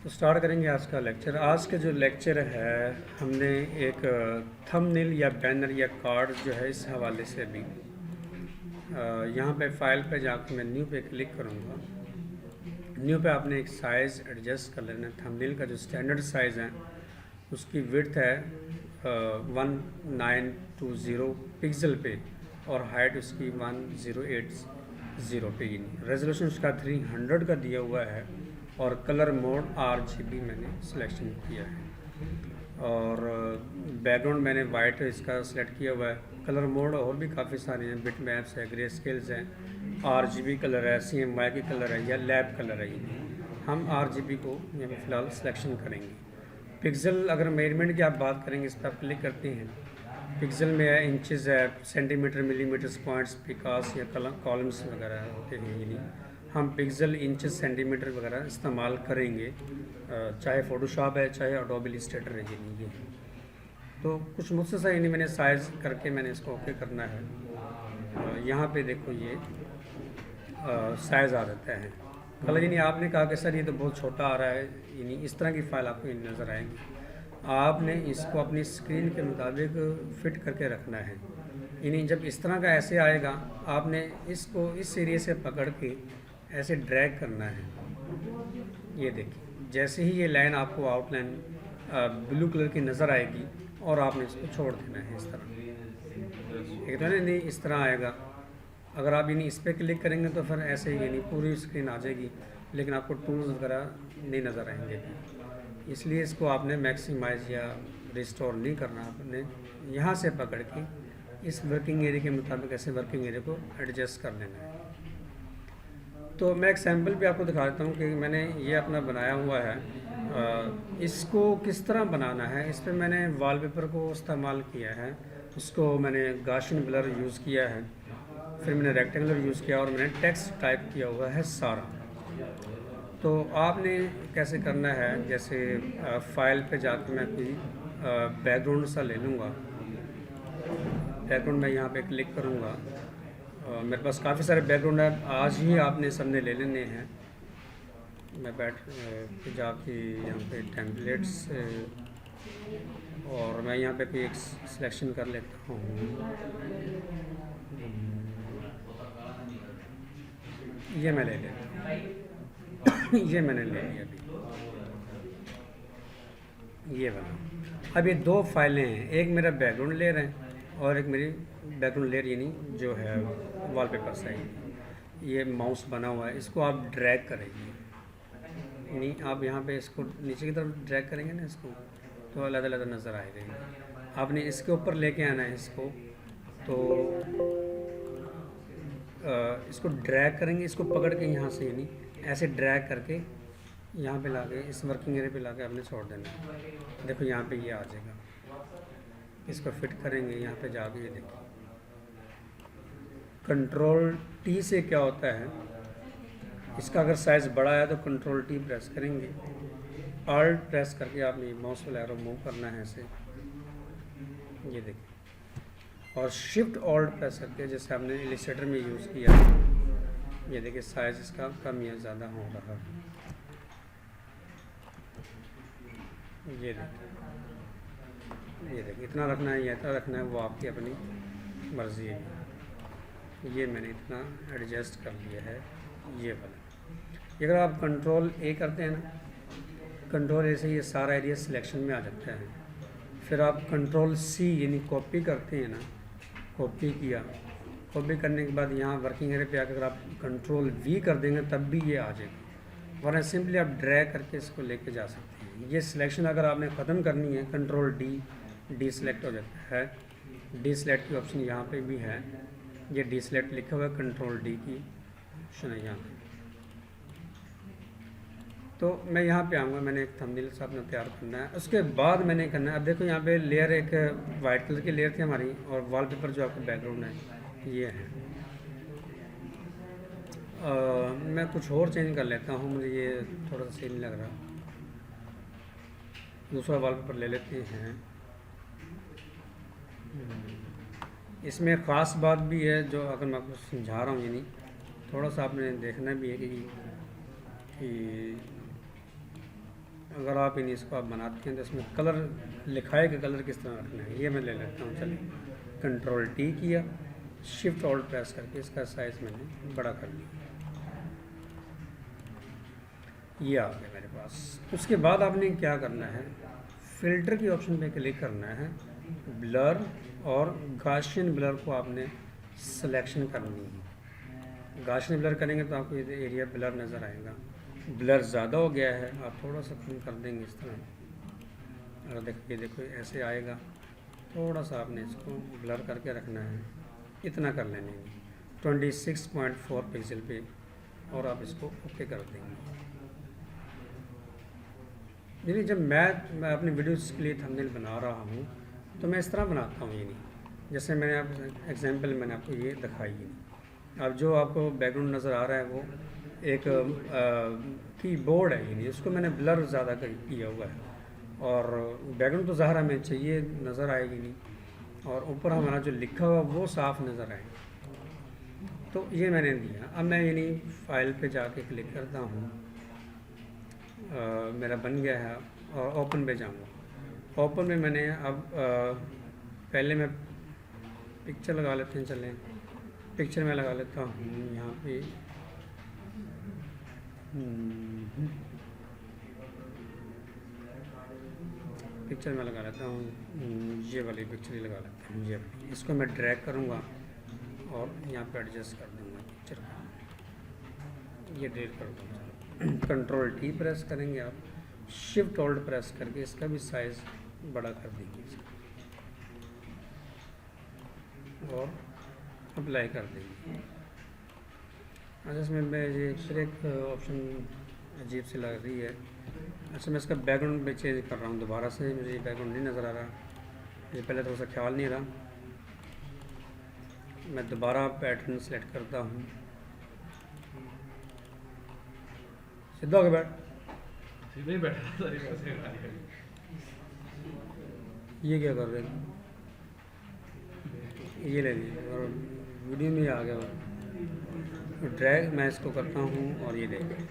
तो स्टार्ट करेंगे आज का लेक्चर। आज का जो लेक्चर है, हमने एक थंबनेल या बैनर या कार्ड जो है इस हवाले से अभी यहाँ पे फाइल पे जाकर मैं न्यू पे क्लिक करूँगा। न्यू पे आपने एक साइज़ एडजस्ट कर लेना है। थंबनेल का जो स्टैंडर्ड साइज़ है उसकी विड्थ है 1920 पिक्सल पे और हाइट उसकी 1080 पे। रेजोल्यूशन उसका 300 का दिया हुआ है और कलर मोड RGB मैंने सिलेक्शन किया है और बैकग्राउंड मैंने वाइट इसका सिलेक्ट किया हुआ है। कलर मोड और भी काफ़ी सारे हैं, बिट मैप्स है, ग्रे स्केल्स हैं, RGB कलर है, CMY की कलर है या लैब कलर है। हम RGB को यहाँ पे फ़िलहाल सिलेक्शन करेंगे। पिक्सल अगर मेजरमेंट की आप बात करेंगे, इस पर आप क्लिक करते हैं, पिक्सल में है, इंचज़ है, सेंटीमीटर, मिलीमीटर्स, पॉइंट्स, पिकास या कॉलम्स वगैरह होते हैं। यानी हम पिक्सल, इंचज़, सेंटीमीटर वगैरह इस्तेमाल करेंगे, चाहे फ़ोटोशॉप है चाहे एडोबी इलस्ट्रेटर है। ये तो कुछ मुझसे सा यानी मैंने साइज़ करके मैंने इसको ओके करना है। यहाँ पे देखो ये साइज़ आ जाता है। कल यानी आपने कहा कि सर ये तो बहुत छोटा आ रहा है, यानी इस तरह की फ़ाइल आपको नज़र आएगी। आपने इसको अपनी स्क्रीन के मुताबिक फ़िट करके रखना है। यानी जब इस तरह का ऐसे आएगा, आपने इसको इस एरिया से पकड़ के ऐसे ड्रैग करना है। ये देखिए, जैसे ही ये लाइन आपको आउटलाइन ब्लू कलर की नज़र आएगी और आपने इसको छोड़ देना है इस तरह। एक तो नहीं इस तरह आएगा। अगर आप यानी इस पर क्लिक करेंगे तो फिर ऐसे ही यानी पूरी स्क्रीन आ जाएगी, लेकिन आपको टूल्स वगैरह नहीं नज़र आएंगे। इसलिए इसको आपने मैक्सिमाइज या रिस्टोर नहीं करना, आपने यहाँ से पकड़ के इस वर्किंग एरिया के मुताबिक ऐसे वर्किंग एरिया को एडजस्ट कर लेना है। तो मैं एक सैम्पल भी आपको दिखा देता हूँ कि मैंने ये अपना बनाया हुआ है। इसको किस तरह बनाना है, इस पर मैंने वॉलपेपर को इस्तेमाल किया है। उसको मैंने गाशियन ब्लर यूज़ किया है, फिर मैंने रेक्टेंगुलर यूज़ किया और मैंने टेक्स्ट टाइप किया हुआ है सारा। तो आपने कैसे करना है, जैसे फाइल पे जाकर मैं कोई बैकग्राउंड सा ले लूँगा। बैकग्राउंड मैं यहाँ पे क्लिक करूँगा। मेरे पास काफ़ी सारे बैकग्राउंड है, आज ही आपने सबने ले लेने हैं। मैं बैठ जाके यहाँ पे टेम्पलेट्स और मैं यहाँ पे कोई एक सिलेक्शन कर लेता हूँ। ये मैं ले लेता हूँ। ये मैंने ले लिया अभी, ये बना। अब ये दो फाइलें हैं, एक मेरा बैकग्राउंड लेयर है और एक मेरी बैकग्राउंड लेयर यानी जो है वॉलपेपर साइड। ये माउस बना हुआ है, इसको आप ड्रैग करेंगे, यानी आप यहाँ पे इसको नीचे की तरफ ड्रैग करेंगे ना इसको, तो अलग अलग नज़र आएगा। आपने इसके ऊपर लेके आना है इसको, तो इसको ड्रैग करेंगे, इसको पकड़ के यहाँ से यानी ऐसे ड्रैग करके यहाँ पे लाके इस वर्किंग एरिया पे लाके आपने छोड़ देना। देखो यहाँ पे ये आ जाएगा। इसको फिट करेंगे यहाँ पे जाके, ये देखिए कंट्रोल T से क्या होता है, इसका अगर साइज़ बड़ा है तो कंट्रोल T प्रेस करेंगे, ऑल्ट प्रेस करके आपने माउस वाला एरो मूव करना है ऐसे, ये देखिए, और शिफ्ट ऑल्ट प्रेस करके जैसे आपने इलस्ट्रेटर में यूज़ किया, ये देखिए साइज़ इसका कम या ज़्यादा हो रहा है। ये देखिए इतना रखना है या इतना रखना है, वो आपकी अपनी मर्ज़ी है। ये मैंने इतना एडजस्ट कर लिया है। ये वाला अगर आप कंट्रोल A करते हैं ना, कंट्रोल A से ये सारा एरिया सिलेक्शन में आ जाता है। फिर आप कंट्रोल C यानी कॉपी करते हैं ना, कॉपी किया, कॉपी करने के बाद यहाँ वर्किंग एरिया पे आकर अगर आप कंट्रोल V कर देंगे तब भी ये आ जाएगा, वरना सिंपली आप ड्रैग करके इसको लेके जा सकते हैं। ये सिलेक्शन अगर आपने ख़त्म करनी है, कंट्रोल D सिलेक्ट हो जाता है। डी सिलेक्ट की ऑप्शन यहाँ पे भी है, ये डी सिलेक्ट लिखा हुआ है, कंट्रोल D की ऑप्शन है यहाँ पे। तो मैं यहाँ पे आऊँगा, मैंने एक थंबनेल सा अपना तैयार करना है, उसके बाद मैंने करना है। अब देखो यहाँ पे लेयर एक वाइट कलर की लेयर थी हमारी, और वॉलपेपर जो आपका बैकग्राउंड है ये है। मैं कुछ और चेंज कर लेता हूँ, मुझे ये थोड़ा सा सही नहीं लग रहा। दूसरा वॉलपेपर ले लेते हैं। इसमें ख़ास बात भी है जो अगर मैं आपको समझा रहा हूँ, यानी थोड़ा सा आपने देखना भी है कि अगर आप इन इसको आप बनाते हैं तो इसमें कलर लिखाई का कलर किस तरह रखना है ये मैं ले लेता हूँ। चलिए कंट्रोल टी किया, शिफ्ट ऑल्ट प्रेस करके इसका साइज़ मैंने बड़ा कर दिया, ये आ गया मेरे पास। उसके बाद आपने क्या करना है, फ़िल्टर की ऑप्शन पे क्लिक करना है, ब्लर और गाशियन ब्लर को आपने सिलेक्शन करनी है। गाशियन ब्लर करेंगे तो आपको ये एरिया ब्लर नज़र आएगा। ब्लर ज़्यादा हो गया है, आप थोड़ा सा कम कर देंगे इस तरह। अगर देखिए देखो ऐसे आएगा, थोड़ा सा आपने इसको ब्लर करके रखना है, इतना कर लेने 26.4 पिक्सल पे, और आप इसको ओके कर देंगे। यानी जब मैं अपनी वीडियोस के लिए थंबनेल बना रहा हूँ तो मैं इस तरह बनाता हूँ, यानी जैसे मैंने आप एग्जांपल मैंने आपको ये दिखाई है। अब जो आपको बैकग्राउंड नज़र आ रहा है वो एक कीबोर्ड है, यानी उसको मैंने ब्लर ज़्यादा किया हुआ है, और बैकग्राउंड तो ज़ाहिर हमें चाहिए नज़र आएगी नहीं, और ऊपर हमारा जो लिखा हुआ वो साफ़ नज़र आए। तो ये मैंने दिया। अब मैं यानी फाइल पे जाके क्लिक करता हूँ, मेरा बन गया है, और ओपन पे जाऊँगा। ओपन में मैंने अब पहले मैं पिक्चर लगा लेते हैं, चलें पिक्चर में लगा लेता हूँ यहाँ पे। पिक्चर में लगा लेता हूँ, ये वाली पिक्चर ही लगा लेता हूँ, ये वाली। इसको मैं ड्रैग करूँगा और यहाँ पे एडजस्ट कर दूँगा पिक्चर को, ये डिलीट कर दूँगा। कंट्रोल टी प्रेस करेंगे आप, शिफ्ट ऑल्ट प्रेस करके इसका भी साइज़ बड़ा कर देंगे और अप्लाई कर देंगे। अच्छा इसमें मैं ये फिर एक ऑप्शन अजीब सी लग रही है। अच्छा मैं इसका बैकग्राउंड में चेंज कर रहा हूँ दोबारा से, मुझे बैकग्राउंड नहीं नज़र आ रहा, मुझे पहले थोड़ा सा ख्याल नहीं रहा। मैं दोबारा पैटर्न सेलेक्ट करता हूँ, सीधा होकर बैठ, सीधे ही बैठा ये क्या कर रहे हैं, ये ले लीजिए और वीडियो में आ गया। तो ड्रैग मैं इसको करता हूँ और ये देखिए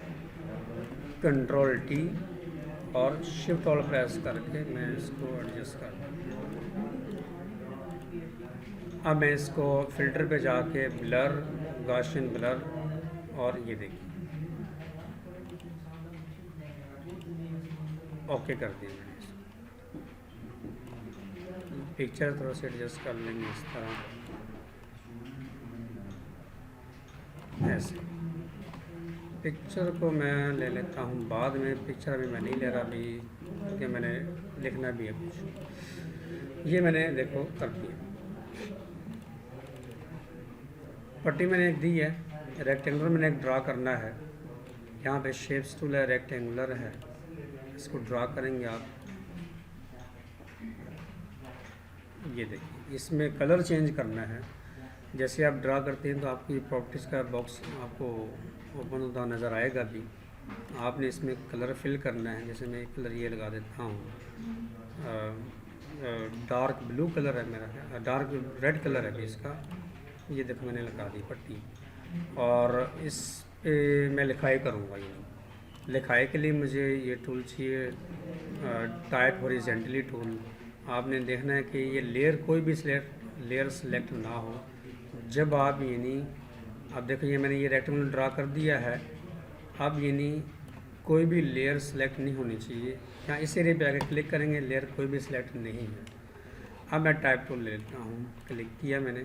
कंट्रोल टी और शिफ्ट ऑल प्रेस करके मैं इसको एडजस्ट कर दूँ। अब मैं इसको फ़िल्टर पे जाके ब्लर, गाशियन ब्लर, और ये देखिए ओके कर दिया मैंने इसको। पिक्चर थोड़ा सा एडजस्ट कर लेंगे इस तरह, ऐसे। पिक्चर को मैं ले लेता हूँ बाद में, पिक्चर अभी मैं नहीं ले रहा अभी, क्योंकि मैंने लिखना भी है कुछ। ये मैंने देखो कर दिया। पट्टी मैंने एक दी है, रेक्टेंगुलर मैंने एक ड्रा करना है। यहाँ पे शेप्स टूल है, रेक्टेंगुलर है, इसको ड्रा करेंगे आप। ये देखिए इसमें कलर चेंज करना है। जैसे आप ड्रा करते हैं तो आपकी प्रॉपर्टीज़ का बॉक्स आपको ओपन होता नज़र आएगा भी। आपने इसमें कलर फिल करना है। जैसे मैं एक कलर ये लगा देता हूँ, डार्क ब्लू कलर है मेरा, डार्क रेड कलर है भी इसका। ये देखो मैंने लगा दी पट्टी, और इस पे मैं लिखाई करूँगा। ये लिखाई के लिए मुझे ये टूल चाहिए, टाइप हॉरिजॉन्टली टूल। आपने देखना है कि ये लेयर कोई भी लेयर सेलेक्ट ना हो जब आप यानी, अब देखो ये मैंने ये रेक्टेंगल ड्रा कर दिया है। अब यानी कोई भी लेयर सेलेक्ट नहीं होनी चाहिए। यहाँ इस एरिया पे आकर क्लिक करेंगे, लेयर कोई भी सिलेक्ट नहीं है। अब मैं टाइप टूल ले लेता हूँ, क्लिक किया मैंने,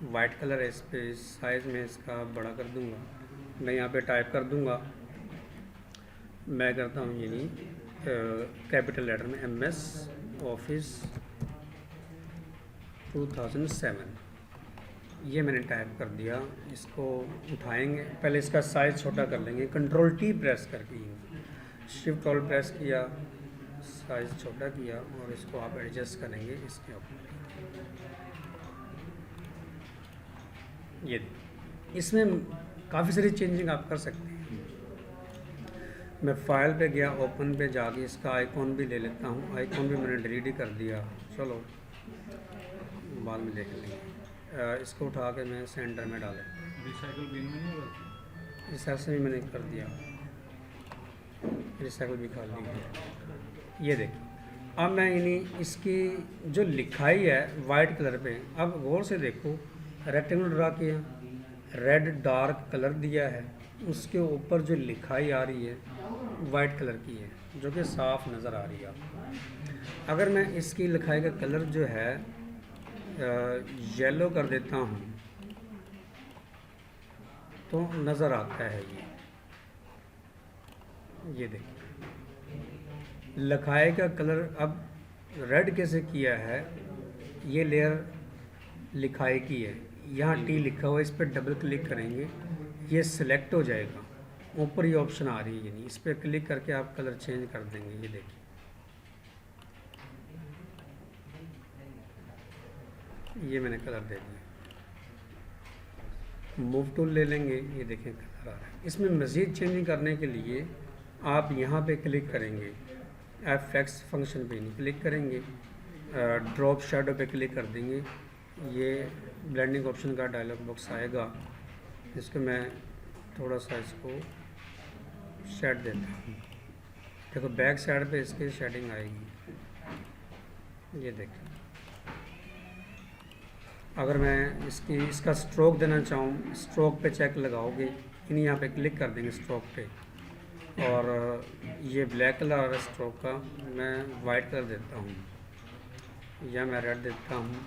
वाइट कलर है, इस पर साइज़ में इसका बड़ा कर दूँगा। मैं यहाँ पे टाइप कर दूँगा, मैं करता हूँ यानी कैपिटल लेटर में MS ऑफिस 2007, ये मैंने टाइप कर दिया। इसको उठाएंगे, पहले इसका साइज़ छोटा कर लेंगे, कंट्रोल टी प्रेस करके, शिफ्ट ऑल प्रेस किया, साइज़ छोटा किया, और इसको आप एडजस्ट करेंगे इसके ऊपर। ये इसमें काफ़ी सारी चेंजिंग आप कर सकते हैं। मैं फाइल पे गया, ओपन पे जाके इसका आइकॉन भी ले लेता हूँ। आइकॉन भी मैंने डिलीट ही कर दिया, चलो बाद में देख लेंगे। इसको उठा के मैं सेंटर में डाल देता हूँ। रिसाइकल बिन में नहीं, इस तरह से भी मैंने कर दिया। रिसाइकल भी खाली है। ये देखिए, अब मैं इन्हीं इसकी जो लिखाई है वाइट कलर पे, अब गौर से देखो, रेक्टेंगल ड्रा किया, रेड डार्क कलर दिया है, उसके ऊपर जो लिखाई आ रही है वाइट कलर की है, जो कि साफ नज़र आ रही है आपको। अगर मैं इसकी लिखाई का कलर जो है येलो कर देता हूँ तो नज़र आता है ये देखिए, लिखाई का कलर अब रेड कैसे किया है, ये लेयर लिखाई की है, यहाँ टी लिखा हुआ है, इस पर डबल क्लिक करेंगे, ये सिलेक्ट हो जाएगा, ऊपर ये ऑप्शन आ रही है, यानी इस पर क्लिक करके आप कलर चेंज कर देंगे। ये देखिए, ये मैंने कलर दे दिया। मूव टूल ले लेंगे, ये देखें कलर आ रहा है। इसमें मज़ीद चेंजिंग करने के लिए आप यहाँ पे क्लिक करेंगे, FX फंक्शन पे नहीं क्लिक करेंगे, ड्रॉप शैडो पे क्लिक कर देंगे, ये ब्लेंडिंग ऑप्शन का डायलॉग बॉक्स आएगा। इसको मैं थोड़ा सा इसको शेड देता हूँ, देखो बैक साइड पे इसकी शेडिंग आएगी। ये देखें, अगर मैं इसका स्ट्रोक देना चाहूँ, स्ट्रोक पे चेक लगाओगे, इन्हीं यहाँ पे क्लिक कर देंगे स्ट्रोक पे, और ये ब्लैक कलर आ रहा है स्ट्रोक का, मैं वाइट कलर देता हूँ या मैं रेड देता हूँ।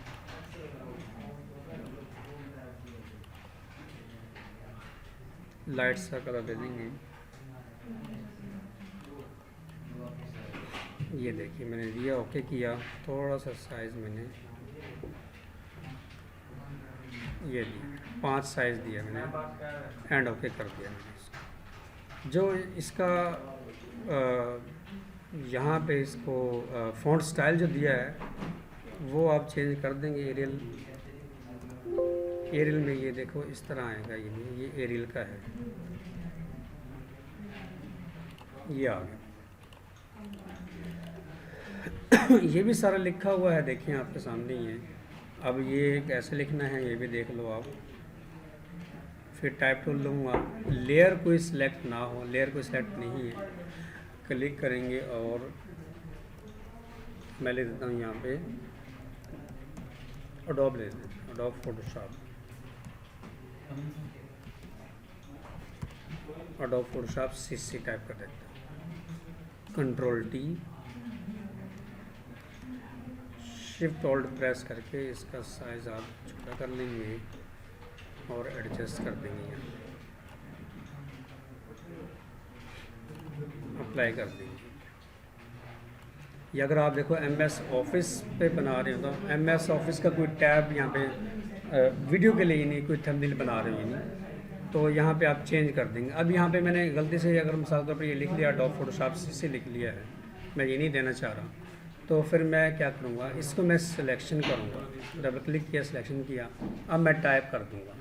लाइट सा कलर दे देंगे। ये देखिए, मैंने दिया, ओके किया, थोड़ा सा साइज़ मैंने ये दिया, 5 साइज़ दिया मैंने, एंड ओके कर दिया मैंने इसको। जो इसका यहाँ पे इसको फ़ॉन्ट स्टाइल जो दिया है वो आप चेंज कर देंगे। एरियल में ये देखो इस तरह आएगा, ये एरियल का है, ये आ गया। ये भी सारा लिखा हुआ है, देखिए आपके सामने ही है। अब ये कैसे लिखना है ये भी देख लो आप। फिर टाइप टूल लूँगा, लेयर कोई सिलेक्ट ना हो, लेयर कोई सिलेक्ट नहीं है, क्लिक करेंगे और मैं ले देता हूँ यहाँ पे एडोब ले देता हूँ, adobe Photoshop, adobe Photoshop CC type कर देता हूँ, Ctrl+T, शिफ्ट ऑल्ट प्रेस करके इसका साइज़ आप छोटा कर लेंगे और एडजस्ट कर देंगे, यहाँ अप्लाई कर देंगे। या अगर आप देखो MS ऑफिस पे बना रहे हो तो MS ऑफिस का कोई टैब यहाँ पे वीडियो के लिए ही नहीं, कोई थंबनेल बना रहे हो नहीं, तो यहाँ पे आप चेंज कर देंगे। अब यहाँ पे मैंने गलती से अगर मिसाल तौर पर ये लिख लिया एडोब फोटोशॉप CC लिख लिया है, मैं ये नहीं देना चाह रहा, तो फिर मैं क्या करूँगा, इसको मैं सिलेक्शन करूँगा, डबल क्लिक किया, सिलेक्शन किया, अब मैं टाइप कर दूँगा।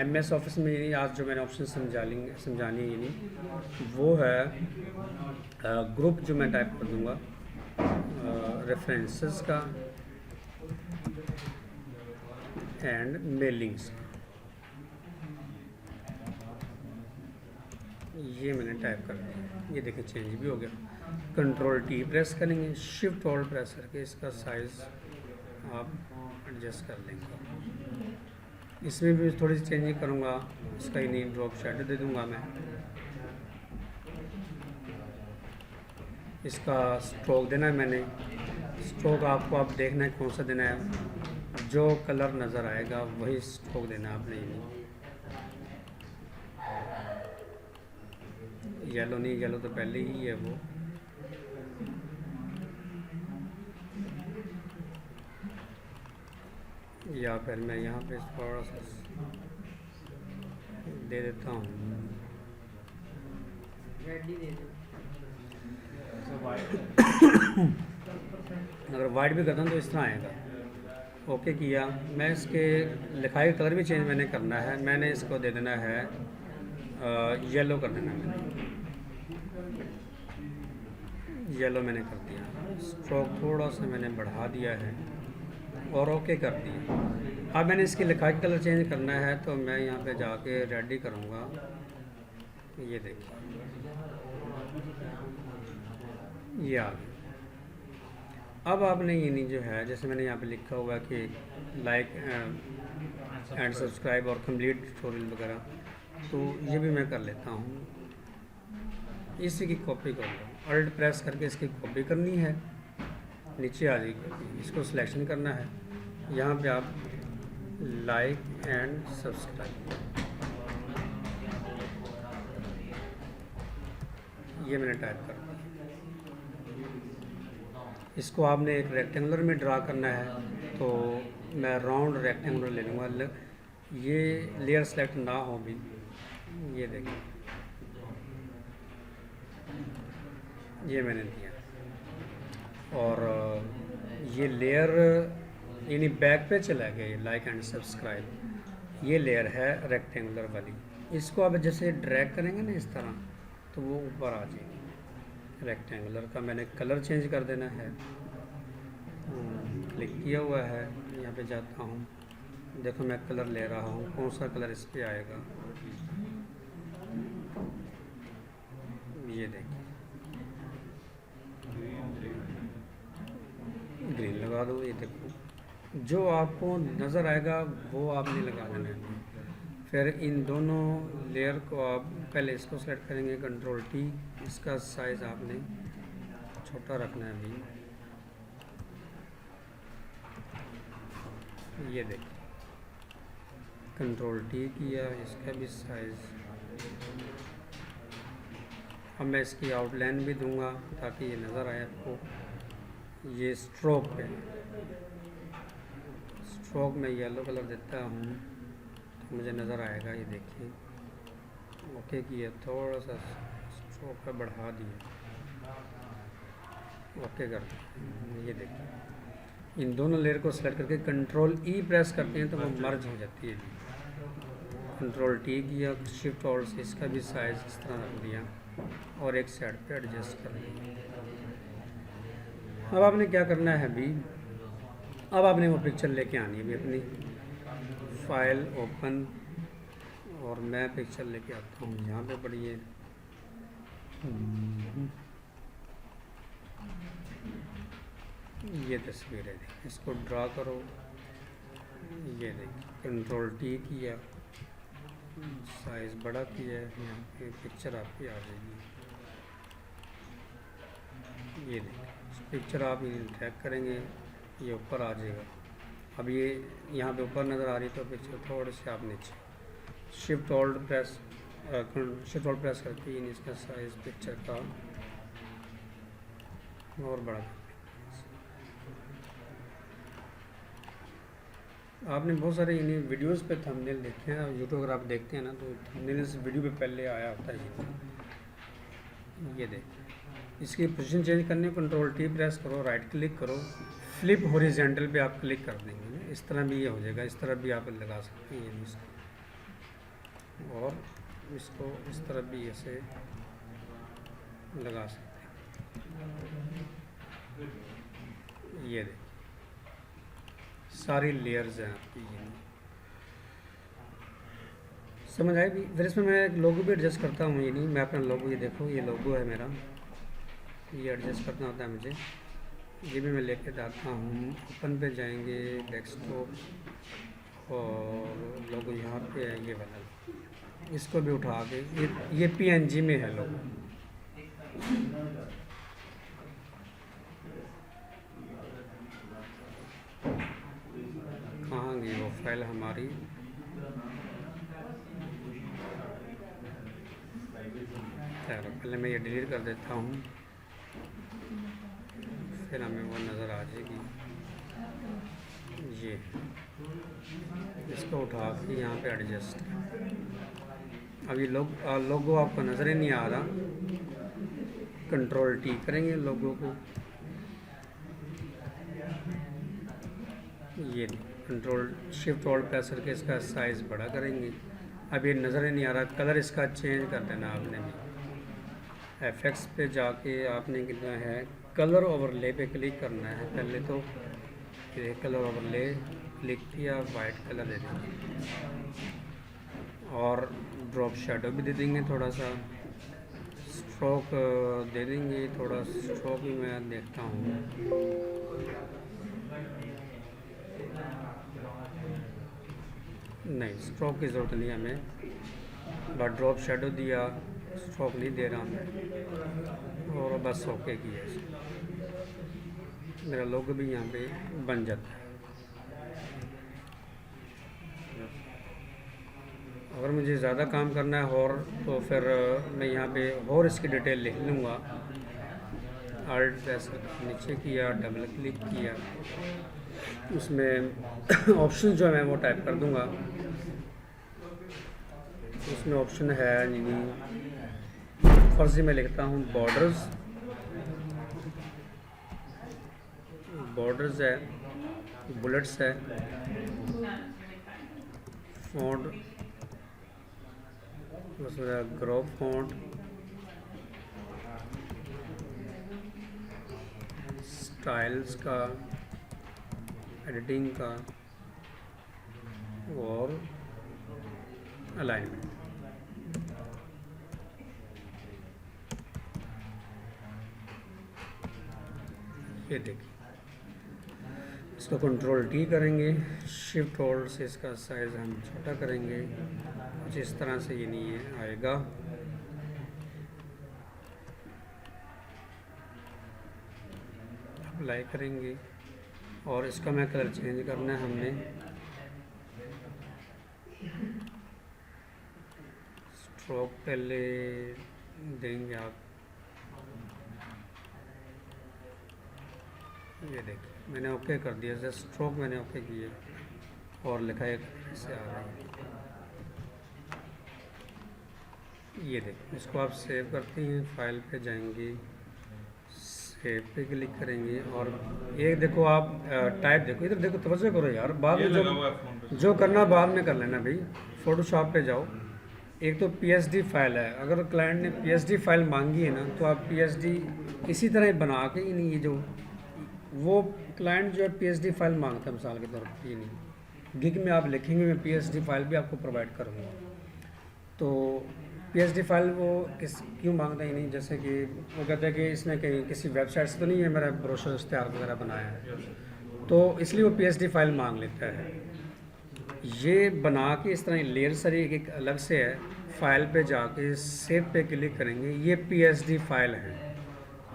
MS ऑफिस में यानी आज जो मैंने ऑप्शन समझानी यानी वो है ग्रुप, जो मैं टाइप कर दूँगा रेफरेंसेस का एंड मेलिंग्स, ये मैंने टाइप कर दिया। ये देखिए चेंज भी हो गया। Ctrl+T प्रेस करेंगे, शिफ्ट ऑल्ट प्रेस करके इसका साइज़ आप एडजस्ट कर लेंगे। इसमें भी थोड़ी सी चेंजिंग करूँगा, इसका ही नहीं ड्रॉप शैडो दे दूँगा मैं, इसका स्ट्रोक देना है मैंने, स्ट्रोक आपको आप देखना है कौन सा देना है, जो कलर नज़र आएगा वही स्ट्रोक देना है आपने, येलो नहीं, येलो तो पहले ही है वो। या फिर मैं यहाँ पे थोड़ा सा दे देता हूँ, अगर वाइट भी करता हूँ तो इस तरह आएगा। ओके किया, मैं इसके लिखाई का कलर भी चेंज मैंने करना है, मैंने इसको दे देना है येलो कर देना, मैंने येलो मैंने कर दिया, स्ट्रोक थोड़ा सा मैंने बढ़ा दिया है और ओके कर दिया। अब मैंने इसकी लिखाई कलर चेंज करना है तो मैं यहाँ पे जाके रेडी करूँगा। ये देखिए ये आ गया। अब आपने ये नहीं जो है, जैसे मैंने यहाँ पे लिखा हुआ है कि लाइक एंड सब्सक्राइब और कंप्लीट ट्यूटोरियल वगैरह, तो ये भी मैं कर लेता हूँ। इसी की कॉपी कर लो, अल्ट प्रेस करके इसकी कॉपी करनी है, नीचे आ जाएगी कॉपी, इसको सिलेक्शन करना है, यहाँ पे आप लाइक एंड सब्सक्राइब, ये मैंने टाइप कर दिया। इसको आपने एक रेक्टेंगुलर में ड्रा करना है, तो मैं राउंड रेक्टेंगुलर ले लूँगा। ये लेयर सेलेक्ट ना हो भी, ये देखिए ये मैंने दिया, और ये लेयर यानी बैक पे चला गया, ये लाइक एंड सब्सक्राइब, ये लेयर है रेक्टेंगुलर वाली। इसको अब जैसे ड्रैग करेंगे ना इस तरह, तो वो ऊपर आ जाएगी। रेक्टेंगुलर का मैंने कलर चेंज कर देना है, क्लिक किया हुआ है, यहाँ पे जाता हूँ, देखो मैं कलर ले रहा हूँ, कौन सा कलर इस पर आएगा, ये देखिए ग्रीन लगा दो। ये देखो जो आपको नज़र आएगा वो आपने लगा देना है। फिर इन दोनों लेयर को आप पहले इसको सेलेक्ट करेंगे, कंट्रोल टी, इसका साइज़ आपने छोटा रखना है अभी, ये देखिए कंट्रोल टी किया, इसका भी साइज़। अब मैं इसकी आउटलाइन भी दूंगा ताकि ये नज़र आए आपको। ये स्ट्रोक है, स्ट्रोक में येलो कलर देता हूँ तो मुझे नज़र आएगा, ये देखिए ओके किया, थोड़ा सा स्ट्रोक का बढ़ा दिया, ओके कर दिया। ये देखिए इन दोनों लेयर को सेलेक्ट करके कंट्रोल ई प्रेस करते हैं तो वो मर्ज हो जाती है। कंट्रोल टी किया, शिफ्ट और से इसका भी साइज़ इस तरह रख दिया और एक साइड पे एडजस्ट कर दिया। अब आपने क्या करना है अभी, अब आपने वो पिक्चर लेके आनी है अभी अपनी फाइल ओपन, और मैं पिक्चर लेके आता हूँ, यहाँ पे पढ़िए ये तस्वीर है, इसको ड्रा करो, ये देखिए कंट्रोल टी किया, साइज़ बड़ा किया है, यहाँ पे पिक्चर आपकी आ जाएगी। ये देखिए पिक्चर आप ड्रैग करेंगे ये ऊपर आ जाएगा। अब ये यहाँ पे ऊपर नज़र आ रही है तो पिक्चर थोड़े से आप नीचे शिफ्ट होल्ड प्रेस करके इसका साइज़ पिक्चर का और बड़ा। आपने बहुत सारे इन्हीं वीडियोस पे थंबनेल देखे हैं, यूट्यूब अगर आप देखते हैं ना तो थंबनेल इस वीडियो पे पहले आया होता है। ये देखिए इसकी पोजीशन चेंज करने कंट्रोल टी प्रेस करो, राइट क्लिक करो, फ्लिप हॉरिजॉन्टल पे आप क्लिक कर देंगे, इस तरह भी ये हो जाएगा। इस तरह भी आप लगा सकते हैं इसको, और इसको इस तरह भी ऐसे लगा सकते हैं। ये देखिए सारी लेयर्स हैं आपकी, ये समझ आए भी। फिर इसमें मैं एक लोगो भी एडजस्ट करता हूँ, ये नहीं मैं अपना लोगो, ये देखो ये लोगो है मेरा, ये एडजस्ट करना होता है मुझे, ये भी मैं लेके जाता हूँ। ओपन पे जाएंगे, डेस्कटॉप, और लोगो यहाँ पे है ये वाला, इसको भी उठा के ये PNG में है लोगो। कहाँ गई वो फाइल हमारी, खैर पहले मैं ये डिलीट कर देता हूँ, फिर हमें वो नज़र आ जाएगी। ये इसको उठा के यहाँ पे एडजस्ट, अभी लोगो आपको नज़र ही नहीं आ रहा, कंट्रोल टी करेंगे लोगो को, ये कंट्रोल शिफ्ट होल्ड प्रेस करके इसका साइज़ बड़ा करेंगे। अब ये नज़र ही नहीं आ रहा, कलर इसका चेंज कर देना आपने भी। एफेक्ट्स पे जाके आपने कितना है कलर ओवरले पे क्लिक करना है, पहले तो ये कलर ओवरले क्लिक किया, वाइट कलर दे देंगे और ड्रॉप शेडो भी दे देंगे थोड़ा सा, स्ट्रोक दे देंगे, थोड़ा स्ट्रोक भी मैं देखता हूँ। नहीं, स्ट्रोक की ज़रूरत नहीं हमें, बस ड्रॉप शेडो दिया, स्ट्रोक नहीं दे रहा मैं, और बस ओके किया इसको। मेरा लोगो भी यहाँ पे बन जाता है। अगर मुझे ज़्यादा काम करना है और, तो फिर मैं यहाँ पे और इसकी डिटेल लिख लूँगा। आल्ट प्रेस नीचे किया, डबल क्लिक किया, उसमें ऑप्शन जो है मैं वो टाइप कर दूँगा। उसमें ऑप्शन है फर्जी में लिखता हूँ बॉर्डर्स, बॉर्डर्स है, बुलेट्स है, फॉन्ट उसमें ग्रोप फॉन्ट, स्टाइल्स का, एडिटिंग का और अलाइनमेंट। ये देखिए, इसको कंट्रोल टी करेंगे, शिफ्ट होल्ड से इसका साइज़ हम छोटा करेंगे, कुछ इस तरह से ये नहीं आएगा। अप्लाई करेंगे और इसका मैं कलर चेंज करना है हमने। स्ट्रोक पहले देंगे आप, ये देखिए मैंने ओके कर दिया, जैसे स्ट्रोक मैंने ओके किए और लिखा एक से आ रहा है। ये देखिए, इसको आप सेव करते हैं, फाइल पे जाएंगे, सेव पे क्लिक करेंगे और ये देखो आप टाइप देखो, इधर देखो, तवज्जो करो यार, बाद ये में लगा हुआ है फोन पे। जो करना बाद में कर लेना भाई। फोटोशॉप पे जाओ, एक तो पीएसडी फाइल है, अगर क्लाइंट ने पीएसडी फाइल मांगी है ना, तो आप पीएसडी इसी तरह बना के, ही नहीं ये जो वो क्लाइंट जो है पीएसडी फाइल मांगता है मिसाल के तौर पर, ये नहीं गिग में आप लिखेंगे मैं पीएसडी फाइल भी आपको प्रोवाइड करूँगा। तो पीएसडी फाइल वो क्यों मांगता ही नहीं, जैसे कि वो कहते हैं कि इसने कहीं किसी वेबसाइट से तो नहीं है मेरा ब्रोशर इश्तेहार वगैरह बनाया है, तो इसलिए वो पीएसडी फाइल मांग लेता है। ये बना के इस तरह लेयर सारी एक अलग से है, फाइल पे जाके सेव पे क्लिक करेंगे, ये पीएसडी फाइल है।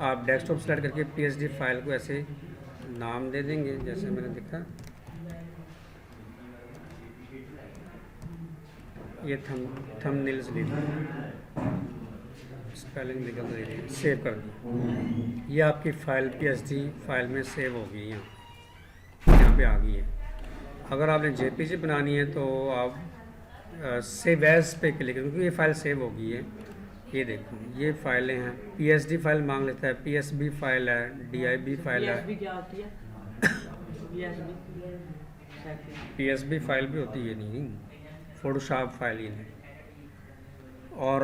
आप डेस्कटॉप सेलेक्ट करके पीएसडी फाइल को ऐसे नाम दे देंगे, जैसे मैंने दिखा, ये थंबनेल्स ले ली, स्पेलिंग निकल रही है, सेव कर दी, ये आपकी फ़ाइल पीएसडी फाइल में सेव हो गई, यहाँ पे आ गई है। अगर आपने जेपीजी बनानी है तो आप सेव एज पे क्लिक करें, क्योंकि ये फ़ाइल सेव हो गई है। ये देखो ये फाइलें हैं, पीएसडी फाइल मांग लेता है, पीएसबी फाइल है, डीआईबी फाइल है। पीएसबी क्या होती है? पीएसबी फाइल भी होती है, नहीं फोटोशॉप फाइल ही नहीं। और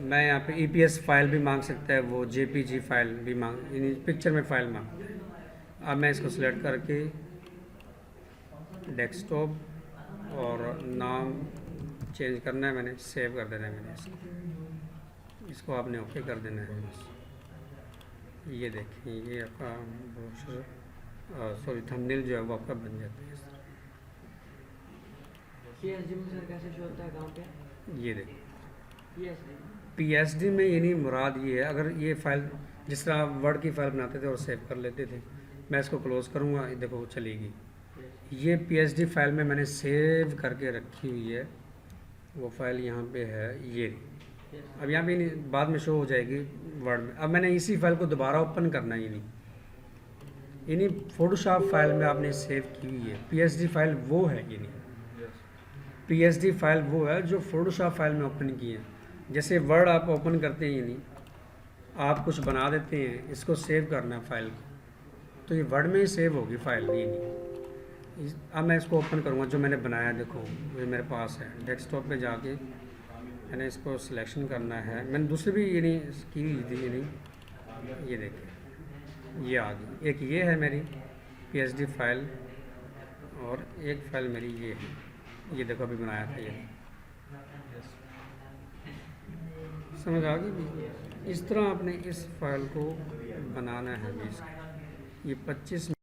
मैं यहाँ पे ईपीएस फाइल भी मांग सकता है, वो जेपीजी फाइल भी यानी पिक्चर में फाइल मांगता है। अब मैं इसको सिलेक्ट करके डेस्कटॉप और नाम चेंज करना है मैंने, सेव कर देना है मैंने इसको आपने ओके कर देना है बस। ये देखिए ये आपका ब्रोशर सॉरी थंबनेल जो है वो आपका बन जाता है इस तरह। पीएसडी में सर कैसे शो होता है, कहाँ पे? ये देखिए पीएसडी पीएसडी में ये नहीं मुराद ये है, अगर ये फाइल जिस तरह वर्ड की फाइल बनाते थे और सेव कर लेते थे, मैं इसको क्लोज़ करूँगा, देखो वो चलेगी। ये पीएसडी फाइल में मैंने सेव करके रखी हुई है, वो फाइल यहाँ पे है, ये अब यहाँ पे नहीं, बाद में शो हो जाएगी वर्ड में। अब मैंने इसी फाइल को दोबारा ओपन करना ही नहीं, यानी फोटोशॉप फाइल में आपने सेव की हुई है। पीएसडी फाइल वो है, ये नहीं, पीएसडी फाइल वो है जो फोटोशॉप फाइल में ओपन की है। जैसे वर्ड आप ओपन करते हैं, यानी आप कुछ बना देते हैं, इसको सेव करना है फाइल को, तो ये वर्ड में ही सेव होगी फाइल, ये नहीं। अब मैं इसको ओपन करूँगा, जो मैंने बनाया देखो ये मेरे पास है। डेस्कटॉप पे जाके मैंने इसको सिलेक्शन करना है, मैंने दूसरी भी ये नहीं की हुई थी, ये नहीं, ये देखिए ये आ गई। एक ये है मेरी पीएसडी फाइल और एक फाइल मेरी ये है, ये देखो अभी बनाया था ये, समझ आ गई भी। इस तरह आपने इस फाइल को बनाना है अभी इसका। ये 25